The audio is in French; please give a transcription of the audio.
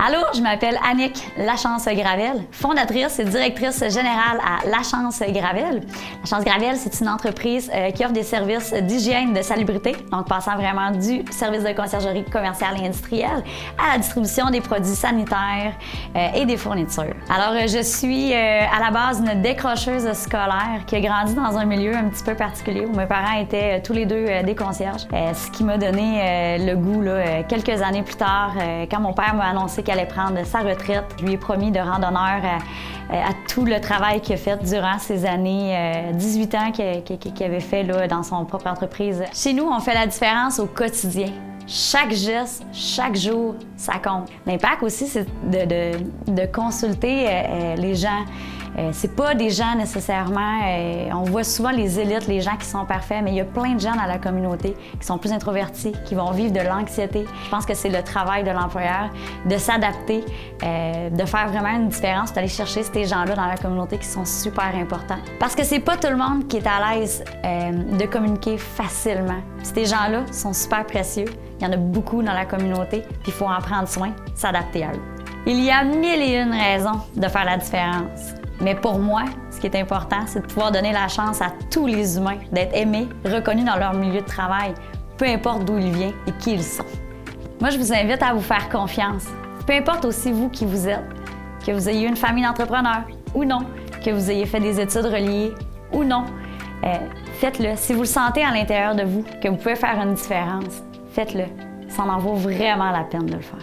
Allô, je m'appelle Annick Lachance-Gravel, fondatrice et directrice générale à Lachance Gravel. Lachance Gravel, c'est une entreprise qui offre des services d'hygiène, de salubrité, donc passant vraiment du service de conciergerie commerciale et industrielle à la distribution des produits sanitaires et des fournitures. Alors, je suis à la base une décrocheuse scolaire qui a grandi dans un milieu un petit peu particulier où mes parents étaient tous les deux des concierges, ce qui m'a donné le goût, quelques années plus tard, quand mon père m'a annoncé qu'elle allait prendre sa retraite. Je lui ai promis de rendre honneur à tout le travail qu'il a fait durant ces années, 18 ans qu'il avait fait là, dans son propre entreprise. Chez nous, on fait la différence au quotidien. Chaque geste, chaque jour, ça compte. L'impact aussi, c'est de consulter les gens. C'est pas des gens nécessairement, on voit souvent les élites, les gens qui sont parfaits, mais il y a plein de gens dans la communauté qui sont plus introvertis, qui vont vivre de l'anxiété. Je pense que c'est le travail de l'employeur de s'adapter, de faire vraiment une différence, d'aller chercher ces gens-là dans la communauté qui sont super importants. Parce que c'est pas tout le monde qui est à l'aise de communiquer facilement. Ces gens-là sont super précieux. Il y en a beaucoup dans la communauté, puis il faut en prendre soin, s'adapter à eux. Il y a 1001 raisons de faire la différence. Mais pour moi, ce qui est important, c'est de pouvoir donner la chance à tous les humains d'être aimés, reconnus dans leur milieu de travail, peu importe d'où ils viennent et qui ils sont. Moi, je vous invite à vous faire confiance. Peu importe aussi vous qui vous êtes, que vous ayez une famille d'entrepreneurs ou non, que vous ayez fait des études reliées ou non, faites-le. Si vous le sentez à l'intérieur de vous, que vous pouvez faire une différence, faites-le. Ça en vaut vraiment la peine de le faire.